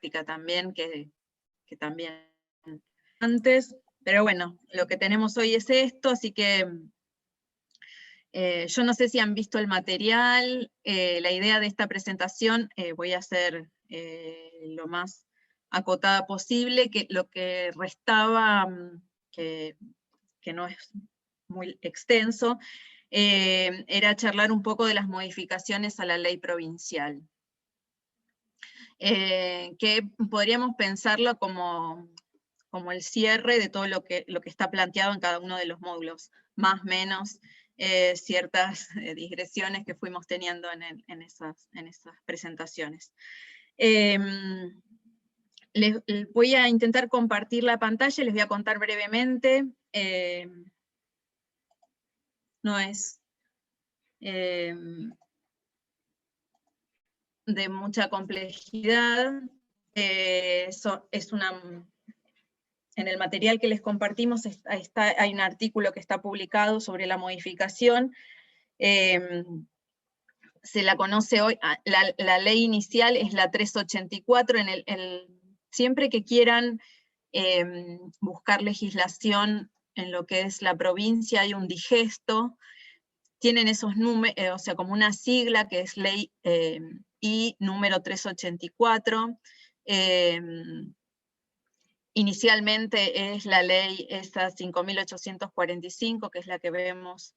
práctica también, que también antes, pero bueno, lo que tenemos hoy es esto, así que yo no sé si han visto el material. La idea de esta presentación, voy a ser lo más acotada posible, que lo que restaba, que no es muy extenso, era charlar un poco de las modificaciones a la ley provincial. Que podríamos pensarlo como el cierre de todo lo que está planteado en cada uno de los módulos, más o menos ciertas digresiones que fuimos teniendo en esas presentaciones. Les voy a intentar compartir la pantalla, les voy a contar brevemente. No es de mucha complejidad, en el material que les compartimos hay un artículo que está publicado sobre la modificación. Se la conoce hoy, la ley inicial es la 384, siempre que quieran buscar legislación en lo que es la provincia, hay un digesto, tienen esos números, o sea, como una sigla que es ley I número 384, inicialmente es la ley esa 5.845, que es la que vemos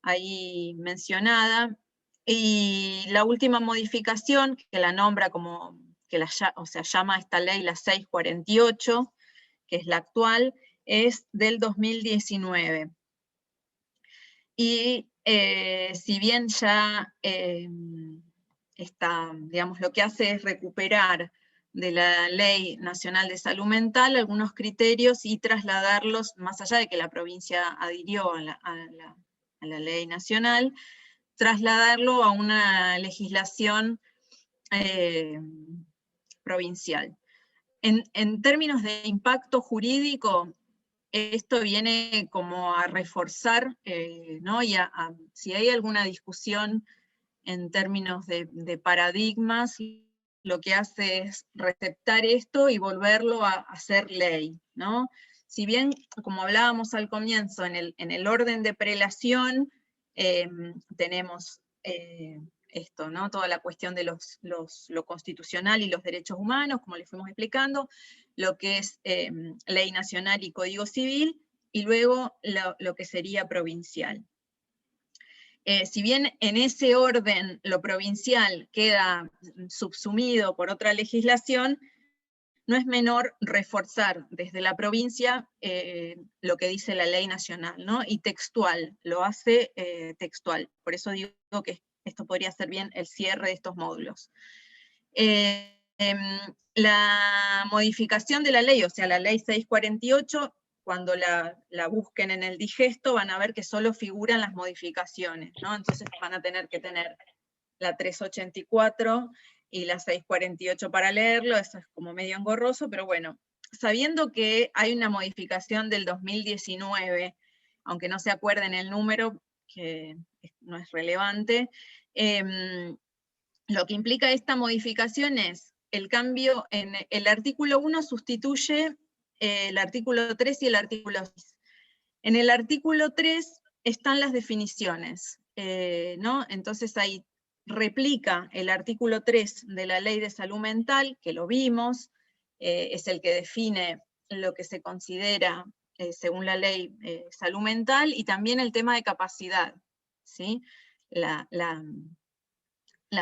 ahí mencionada, y la última modificación, que la nombra como, llama esta ley la 648, que es la actual, es del 2019. Y si bien ya digamos, lo que hace es recuperar de la Ley Nacional de Salud Mental algunos criterios y trasladarlos, más allá de que la provincia adhirió a la ley nacional, trasladarlo a una legislación provincial. En términos de impacto jurídico, esto viene como a reforzar, ¿no? Y si hay alguna discusión en términos de paradigmas, lo que hace es receptar esto y volverlo a hacer ley, ¿no? Si bien, como hablábamos al comienzo, en el orden de prelación, tenemos esto, ¿no? Toda la cuestión de lo constitucional y los derechos humanos, como les fuimos explicando, lo que es ley nacional y código civil, y luego lo que sería provincial. Si bien en ese orden lo provincial queda subsumido por otra legislación, no es menor reforzar desde la provincia lo que dice la ley nacional, ¿no? Y textual, lo hace textual. Por eso digo que esto podría ser bien el cierre de estos módulos. La modificación de la ley, o sea, la ley 648, cuando la busquen en el digesto, van a ver que solo figuran las modificaciones, ¿no? Entonces van a tener que tener la 384 y la 648 para leerlo, eso es como medio engorroso, pero bueno, sabiendo que hay una modificación del 2019, aunque no se acuerden el número, que no es relevante, lo que implica esta modificación es el cambio en el artículo 1 sustituye el artículo 3 y el artículo 6. En el artículo 3 están las definiciones, ¿no? Entonces ahí replica el artículo 3 de la Ley de Salud Mental, que lo vimos, es el que define lo que se considera, según la Ley, salud mental, y también el tema de capacidad, ¿sí? La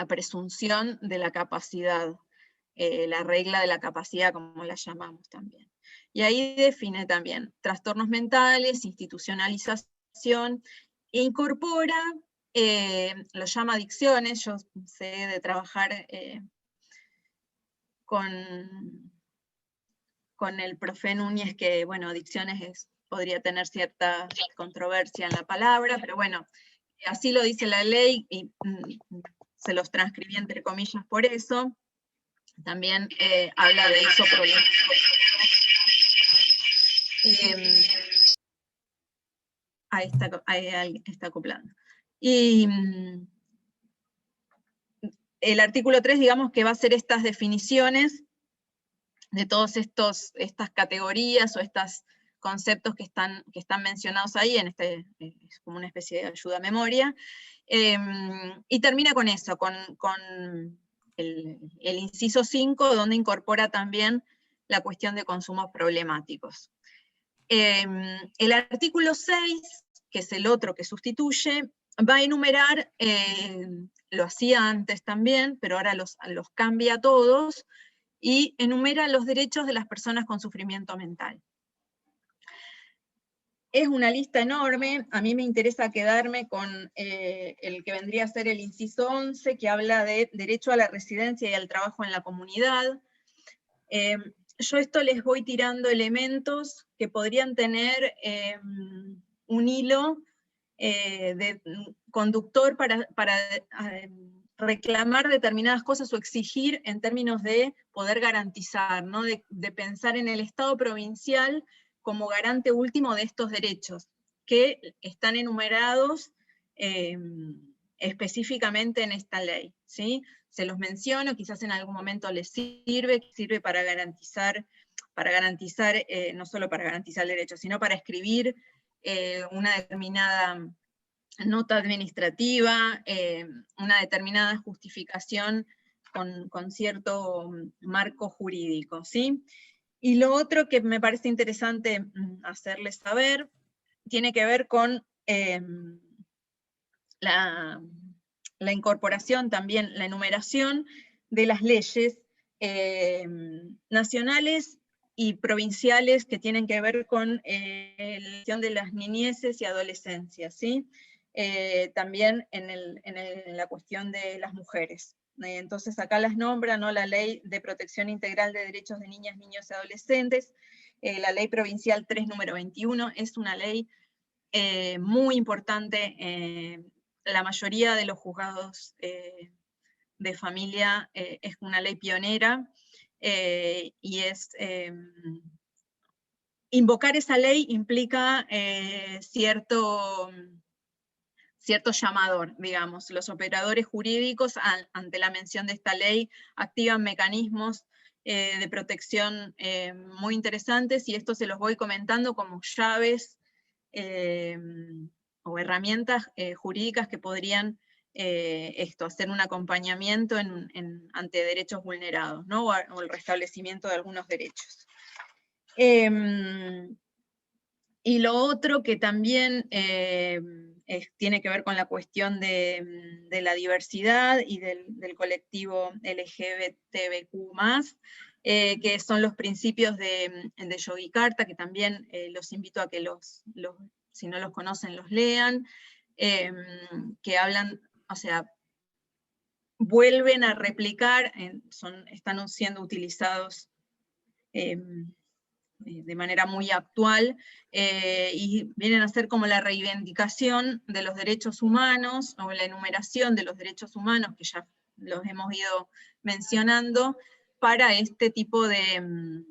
presunción de la capacidad, la regla de la capacidad, como la llamamos también. Y ahí define también trastornos mentales, institucionalización, e incorpora, lo llama adicciones. Yo sé de trabajar con el profe Núñez, que bueno, adicciones podría tener cierta controversia en la palabra, pero bueno, así lo dice la ley, y se los transcribí entre comillas por eso. También habla de isoprolol. Ahí está acoplando. Y el artículo 3, digamos que va a ser estas definiciones de todas estas categorías o estos conceptos que están mencionados ahí, es como una especie de ayuda a memoria, y termina con eso, con el inciso 5, donde incorpora también la cuestión de consumos problemáticos. El artículo 6, que es el otro que sustituye, va a enumerar, lo hacía antes también, pero ahora los cambia a todos, y enumera los derechos de las personas con sufrimiento mental. Es una lista enorme, a mí me interesa quedarme con el que vendría a ser el inciso 11, que habla de derecho a la residencia y al trabajo en la comunidad. Yo esto les voy tirando elementos que podrían tener un hilo de conductor para reclamar determinadas cosas o exigir en términos de poder garantizar, ¿no? de pensar en el Estado provincial como garante último de estos derechos, que están enumerados específicamente en esta ley, ¿sí? Se los menciono, quizás en algún momento les sirve para garantizar, no solo para garantizar el derecho, sino para escribir una determinada nota administrativa, una determinada justificación con cierto marco jurídico, ¿sí? Y lo otro que me parece interesante hacerles saber, tiene que ver con la incorporación también, la enumeración de las leyes nacionales y provinciales que tienen que ver con la cuestión de las niñeces y adolescencias, ¿sí? También en la cuestión de las mujeres. Entonces acá las nombra, ¿no? La Ley de Protección Integral de Derechos de Niñas, Niños y Adolescentes, la Ley Provincial 3, número 21, es una ley muy importante. La mayoría de los juzgados de familia es una ley pionera, y invocar esa ley implica cierto llamador, digamos. Los operadores jurídicos, ante la mención de esta ley, activan mecanismos de protección muy interesantes, y esto se los voy comentando como llaves o herramientas jurídicas que podrían hacer un acompañamiento ante derechos vulnerados, ¿no? o el restablecimiento de algunos derechos. Y lo otro que también tiene que ver con la cuestión de la diversidad y del colectivo LGBTQ+, que son los principios de Yogyakarta, que también los invito a que si no los conocen, los lean, que hablan, o sea, vuelven a replicar, están siendo utilizados de manera muy actual, y vienen a ser como la reivindicación de los derechos humanos, o la enumeración de los derechos humanos, que ya los hemos ido mencionando, para este tipo de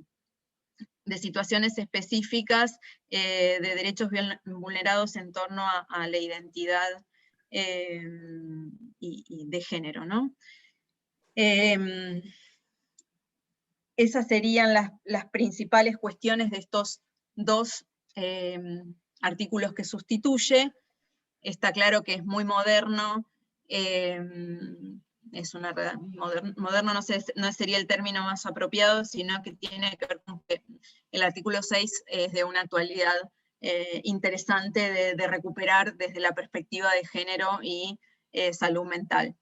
situaciones específicas de derechos vulnerados en torno a la identidad y de género, ¿no? Esas serían las principales cuestiones de estos dos artículos que sustituye. Está claro que es muy moderno, moderno no sería el término más apropiado, sino que tiene que ver con que el artículo 6 es de una actualidad interesante de recuperar desde la perspectiva de género y salud mental.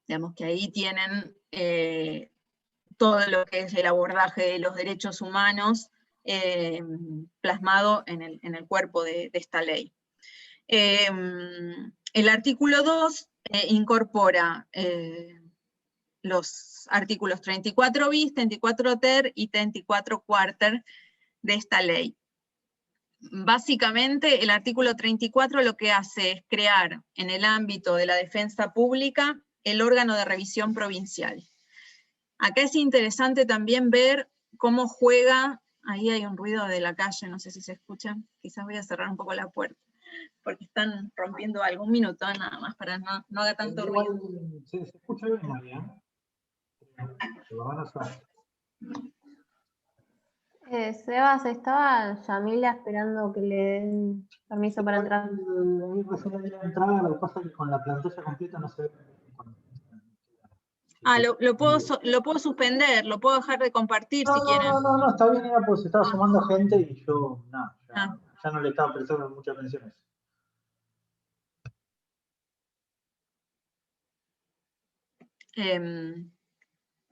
Digamos que ahí tienen todo lo que es el abordaje de los derechos humanos plasmado en el cuerpo de esta ley. El artículo 2 incorpora los artículos 34 bis, 34 ter y 34 cuarter de esta ley. Básicamente, el artículo 34 lo que hace es crear en el ámbito de la defensa pública el órgano de revisión provincial. Acá es interesante también ver cómo juega, ahí hay un ruido de la calle, no sé si se escucha, quizás voy a cerrar un poco la puerta, porque están rompiendo algo. Un minuto nada más, para no haga tanto ruido. Se escucha bien, María. Lo van a hacer. Sebas, estaba Yamila esperando que le den permiso para entrar. Ahí recién le di la entrada, lo que pasa es que con la pantalla completa no se ve. Lo puedo suspender, lo puedo dejar de compartir si quieren. No, está bien, era porque se estaba sumando gente y yo, Ah. ya no le estaba prestando mucha atención a eso.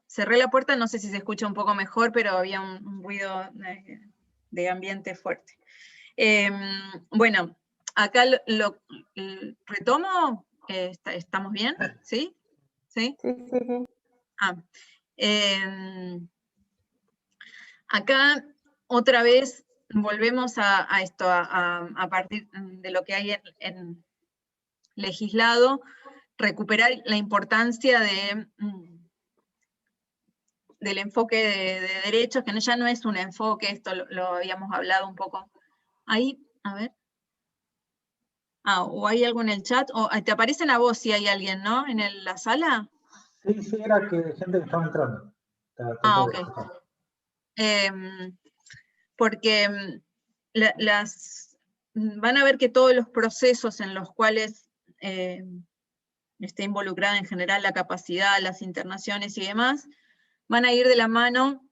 Cerré la puerta, no sé si se escucha un poco mejor, pero había un ruido de ambiente fuerte. Bueno, acá lo retomo. ¿Estamos bien? ¿Sí? ¿Sí? Sí. Acá otra vez volvemos a esto, a partir de lo que hay en legislado, recuperar la importancia del enfoque de derechos, que ya no es un enfoque, esto lo habíamos hablado un poco. Ahí, a ver. O hay algo en el chat, o te aparecen a vos si hay alguien, ¿no? En la sala. Sí, era que gente que estaba entrando. Ok. Porque van a ver que todos los procesos en los cuales esté involucrada en general la capacidad, las internaciones y demás, van a ir de la mano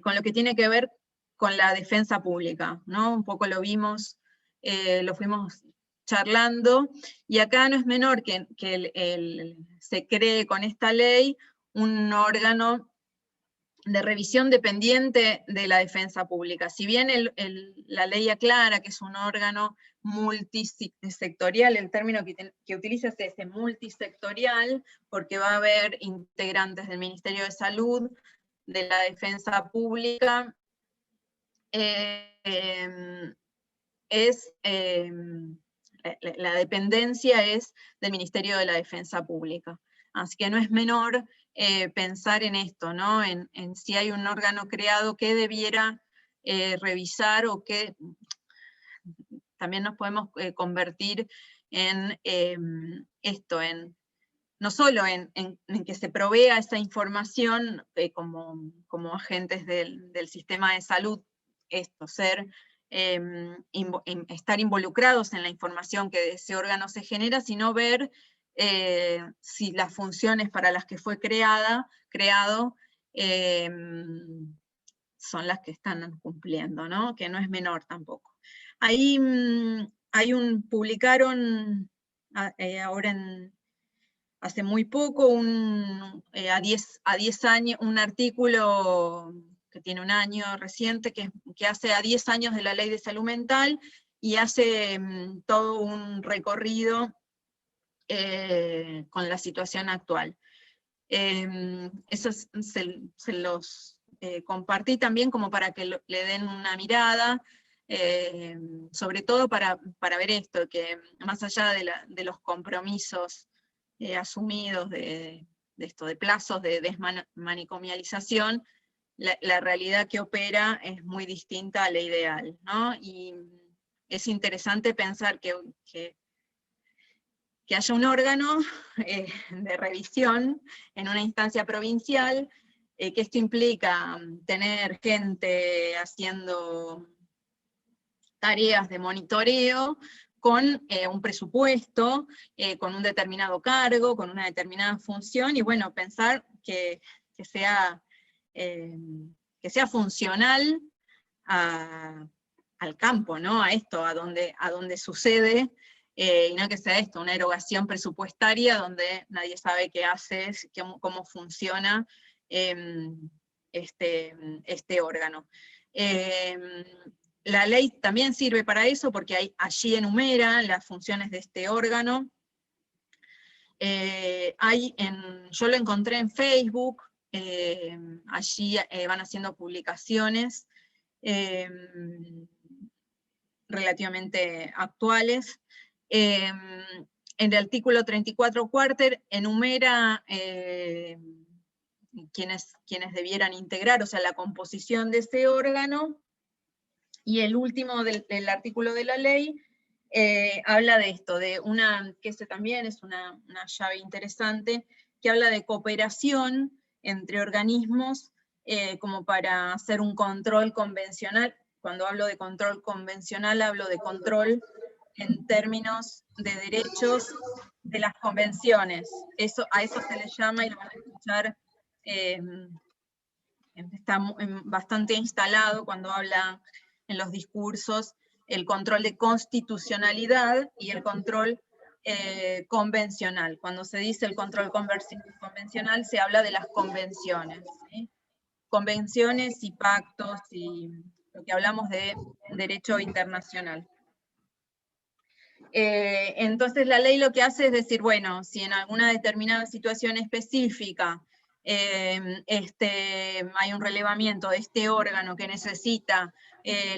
con lo que tiene que ver con la defensa pública, ¿no? Un poco lo vimos, lo fuimos charlando, y acá no es menor que se cree con esta ley un órgano de revisión dependiente de la defensa pública. Si bien la ley aclara que es un órgano multisectorial, el término que utiliza es ese, multisectorial, porque va a haber integrantes del Ministerio de Salud, de la defensa pública, la dependencia es del Ministerio de la Defensa Pública. Así que no es menor pensar en esto, ¿no? En si hay un órgano creado que debiera revisar, o que también nos podemos convertir en esto, no solo en que se provea esa información como agentes del sistema de salud, estar involucrados en la información que de ese órgano se genera, sino ver si las funciones para las que fue creado son las que están cumpliendo, ¿no? Que no es menor tampoco. Ahí publicaron ahora hace muy poco, a 10 años, un artículo que tiene un año reciente, que hace a 10 años de la Ley de Salud Mental, y hace todo un recorrido con la situación actual. Eso se los compartí también como para que le den una mirada, sobre todo para ver esto, que más allá de los compromisos asumidos de plazos de desmanicomialización, la realidad que opera es muy distinta a la ideal, ¿no? Y es interesante pensar que haya un órgano de revisión en una instancia provincial, que esto implica tener gente haciendo tareas de monitoreo, con un presupuesto, con un determinado cargo, con una determinada función, y bueno, pensar que sea funcional al campo, ¿no? A esto, a donde sucede, y no que sea esto, una erogación presupuestaria donde nadie sabe qué hace, cómo funciona este órgano. La ley también sirve para eso, porque allí enumera las funciones de este órgano. Yo lo encontré en Facebook, allí van haciendo publicaciones relativamente actuales. En el artículo 34 cuarter enumera quienes debieran integrar, o sea, la composición de ese órgano, y el último del artículo de la ley habla de esto, que ese también es una llave interesante, que habla de cooperación entre organismos como para hacer un control convencional. Cuando hablo de control convencional, hablo de control en términos de derechos de las convenciones. A eso se le llama, y lo van a escuchar, está bastante instalado cuando habla en los discursos, el control de constitucionalidad y el control convencional. Cuando se dice el control convencional, se habla de las convenciones, ¿sí? Convenciones y pactos, y lo que hablamos de derecho internacional. Entonces la ley lo que hace es decir, bueno, si en alguna determinada situación específica hay un relevamiento de este órgano que necesita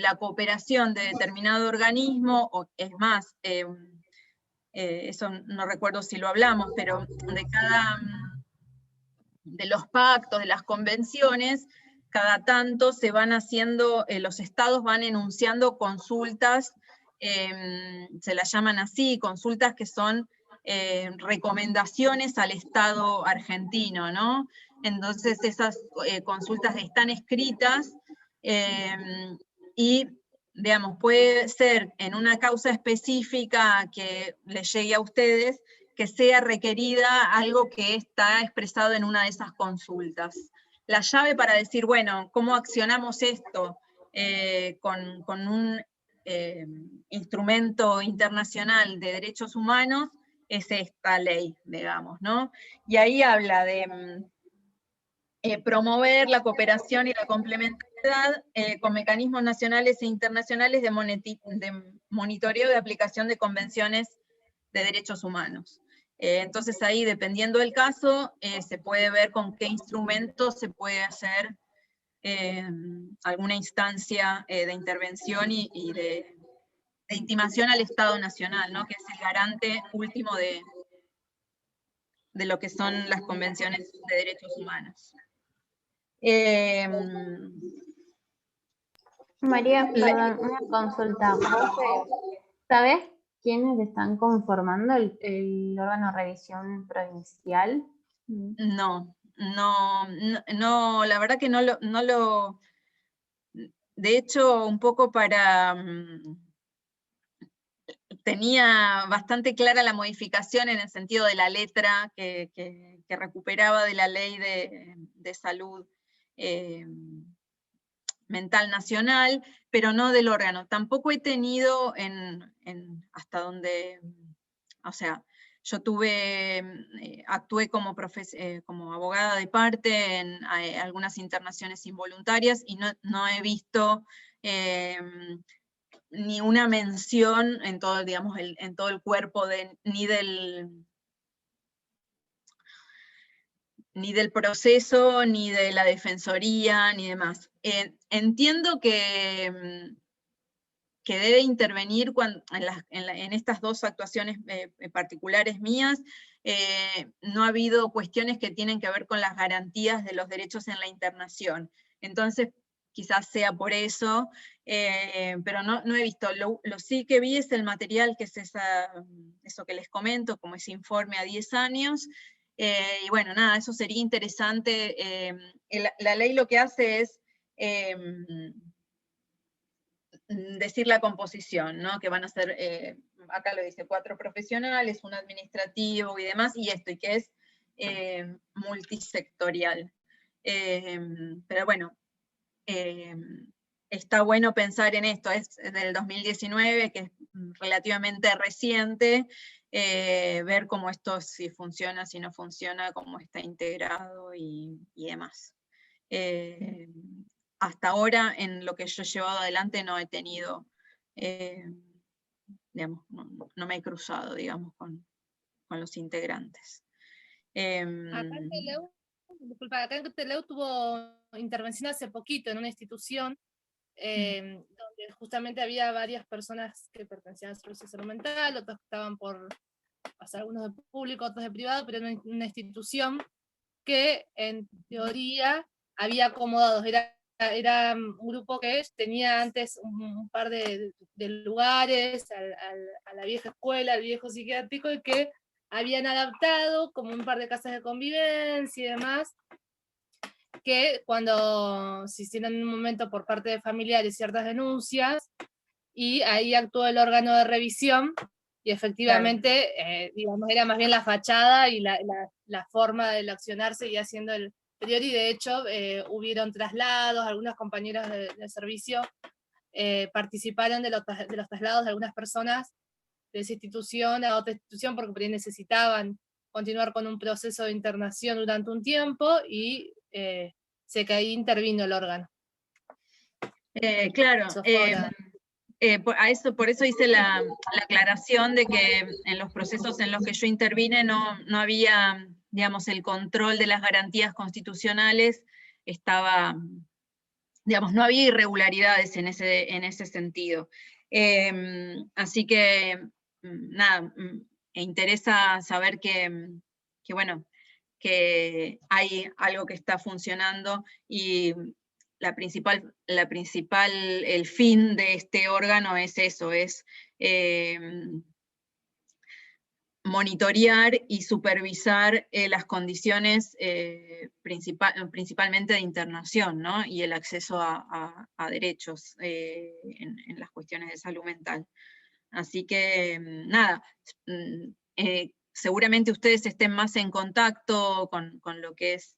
la cooperación de determinado organismo, o es más, eso no recuerdo si lo hablamos, pero de los pactos, de las convenciones, cada tanto se van haciendo, los estados van enunciando consultas, se las llaman así, consultas que son recomendaciones al Estado argentino, ¿no? Entonces esas consultas están escritas y, digamos, puede ser en una causa específica que les llegue a ustedes, que sea requerida algo que está expresado en una de esas consultas. La llave para decir, bueno, ¿cómo accionamos esto con un instrumento internacional de derechos humanos? Es esta ley, digamos, ¿no? Y ahí habla de promover la cooperación y la complementariedad con mecanismos nacionales e internacionales de monitoreo de aplicación de convenciones de derechos humanos. Entonces ahí, dependiendo del caso, se puede ver con qué instrumento se puede hacer alguna instancia de intervención y de intimación al Estado Nacional, ¿no? Que es el garante último de lo que son las convenciones de derechos humanos. María, perdón, una consulta. ¿Vos sabés quiénes están conformando el órgano de revisión provincial? No, la verdad que no lo... De hecho, un poco tenía bastante clara la modificación en el sentido de la letra que recuperaba de la ley de salud mental nacional, pero no del órgano. Tampoco he tenido hasta donde, o sea, yo actué como abogada de parte en algunas internaciones involuntarias y no he visto ni una mención en todo, digamos, en todo el cuerpo ni del proceso, ni de la defensoría, ni demás. Entiendo que debe intervenir en estas dos actuaciones particulares mías. No ha habido cuestiones que tienen que ver con las garantías de los derechos en la internación. Entonces, quizás sea por eso, pero no he visto. Lo sí que vi es el material, que es eso que les comento, como ese informe a 10 años, y bueno, nada, eso sería interesante. La ley lo que hace es decir la composición, ¿no? Que van a ser, acá lo dice, 4 profesionales, un administrativo y demás, y que es multisectorial. Pero bueno, está bueno pensar en esto, es del 2019, que es relativamente reciente, ver cómo esto, si funciona, si no funciona, cómo está integrado y demás. Hasta ahora, en lo que yo he llevado adelante, no he tenido, digamos, no me he cruzado, digamos, con los integrantes. Acá en Teleu, disculpa, acá en Teleu tuvo intervención hace poquito en una institución donde justamente había varias personas que pertenecían al servicio de salud mental, otros que estaban por pasar, algunos de público, otros de privado, pero era una institución que en teoría había acomodados, era un grupo que tenía antes un par de lugares, a la vieja escuela, al viejo psiquiátrico, y que habían adaptado como un par de casas de convivencia y demás, que cuando se hicieron en un momento por parte de familiares ciertas denuncias, y ahí actuó el órgano de revisión, y efectivamente, digamos, era más bien la fachada y la forma del accionar seguía siendo el anterior, y de hecho hubieron traslados, algunos compañeros de servicio participaron de los traslados de algunas personas de esa institución a otra institución porque por ahí necesitaban continuar con un proceso de internación durante un tiempo, y sé que ahí intervino el órgano. Claro, Eso fue ahora. por eso hice la aclaración de que en los procesos en los que yo intervine no había, digamos, el control de las garantías constitucionales, digamos, no había irregularidades en ese sentido. Así que, nada, me interesa saber bueno, que hay algo que está funcionando, y el fin de este órgano es eso, es monitorear y supervisar las condiciones principalmente de internación, ¿no? Y el acceso a derechos en las cuestiones de salud mental. Así que, nada, seguramente ustedes estén más en contacto con lo que es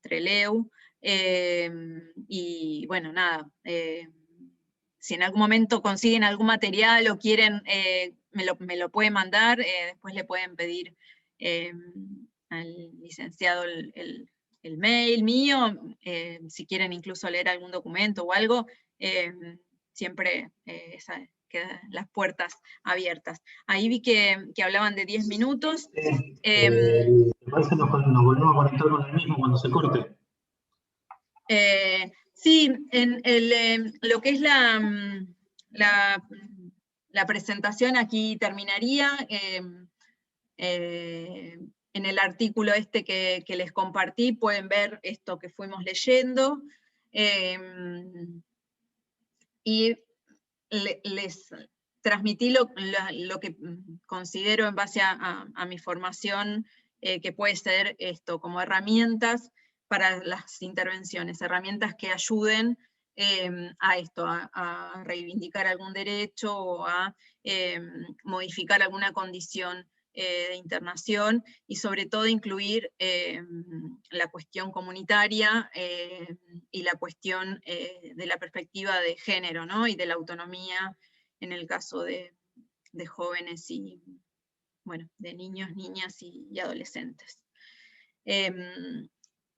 Trelew, y bueno, nada, si en algún momento consiguen algún material o quieren, me lo pueden mandar, después le pueden pedir al licenciado el mail mío, si quieren incluso leer algún documento o algo, siempre quedan las puertas abiertas. Ahí vi que hablaban de 10 minutos. Me parece que nos volvemos a conectar con el mismo cuando se corte. Sí, en lo que es la presentación aquí terminaría. En el artículo este que les compartí pueden ver esto que fuimos leyendo, y les transmití lo que considero en base a mi formación, que puede ser esto, como herramientas para las intervenciones, herramientas que ayuden a esto, a reivindicar algún derecho o a modificar alguna condición de internación, y sobre todo incluir la cuestión comunitaria y la cuestión de la perspectiva de género, ¿no? Y de la autonomía en el caso de jóvenes y, bueno, de niños, niñas y adolescentes.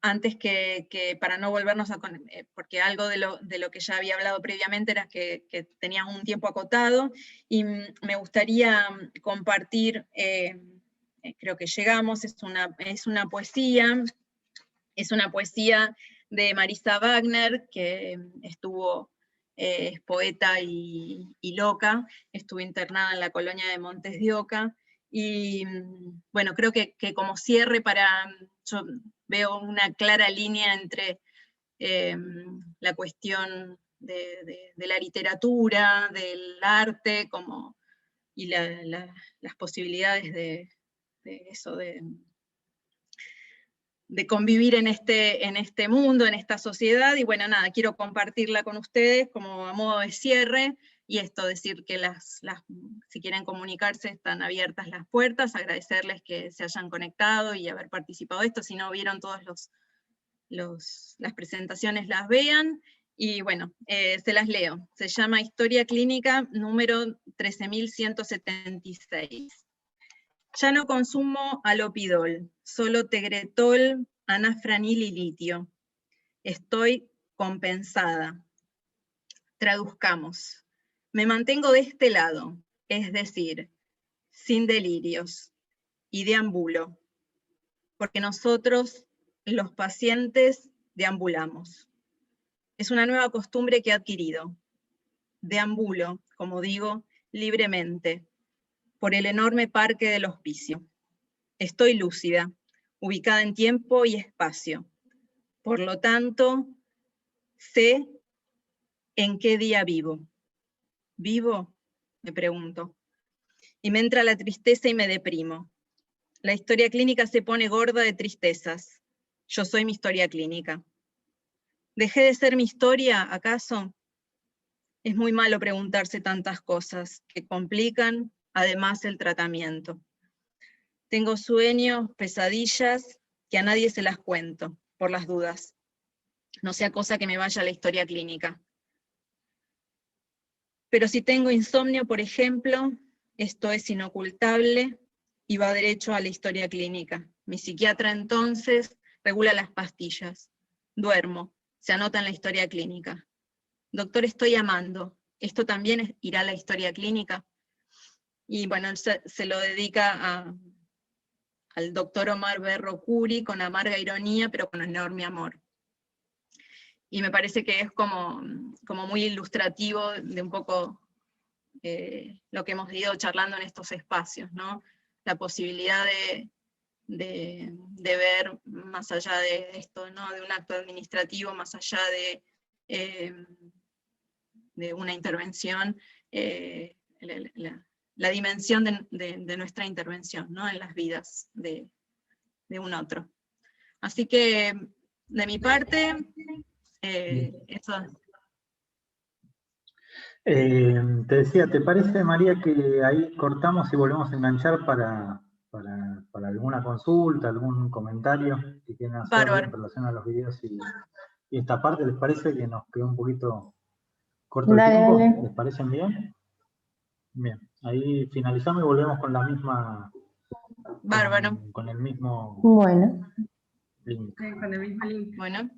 Antes que para no volvernos porque algo de lo que ya había hablado previamente era que tenía un tiempo acotado, y me gustaría compartir, creo que llegamos, es una poesía de Marisa Wagner, que es poeta y loca, estuvo internada en la colonia de Montes de Oca, y bueno, creo que como cierre yo veo una clara línea entre la cuestión de la literatura, del arte, y las posibilidades de eso, de convivir en este mundo, en esta sociedad, y bueno, nada, quiero compartirla con ustedes como a modo de cierre, y esto, decir que si quieren comunicarse, están abiertas las puertas, agradecerles que se hayan conectado y haber participado de esto. Si no vieron todas las presentaciones, las vean, y bueno, se las leo. Se llama Historia Clínica número 13.176. Ya no consumo alopidol, solo tegretol, anafranil y litio. Estoy compensada. Traduzcamos. Me mantengo de este lado, es decir, sin delirios, y deambulo, porque nosotros, los pacientes, deambulamos. Es una nueva costumbre que he adquirido. Deambulo, como digo, libremente, por el enorme parque del hospicio. Estoy lúcida, ubicada en tiempo y espacio. Por lo tanto, sé en qué día vivo. ¿Vivo? Me pregunto. Y me entra la tristeza y me deprimo. La historia clínica se pone gorda de tristezas. Yo soy mi historia clínica. ¿Dejé de ser mi historia, acaso? Es muy malo preguntarse tantas cosas que complican, además, el tratamiento. Tengo sueños, pesadillas, que a nadie se las cuento, por las dudas. No sea cosa que me vaya a la historia clínica. Pero si tengo insomnio, por ejemplo, esto es inocultable y va derecho a la historia clínica. Mi psiquiatra entonces regula las pastillas. Duermo, se anota en la historia clínica. Doctor, estoy amando. ¿Esto también irá a la historia clínica? Y bueno, él se lo dedica al doctor Omar Berro Curi con amarga ironía, pero con enorme amor. Y me parece que es como muy ilustrativo de un poco lo que hemos ido charlando en estos espacios, ¿no? La posibilidad de ver más allá de esto, ¿no? De un acto administrativo, más allá de una intervención, la dimensión de nuestra intervención, ¿no? En las vidas de un otro. Así que, de mi parte, eso. Te decía, ¿te parece, María, que ahí cortamos y volvemos a enganchar para alguna consulta, algún comentario que quieran hacer Bárbaro. en relación a los videos y esta parte? ¿Les parece que nos quedó un poquito corto el tiempo? Dale. ¿Les parecen bien? Bien, ahí finalizamos y volvemos con la misma... Bárbaro. Con el mismo Bueno. link. Bueno.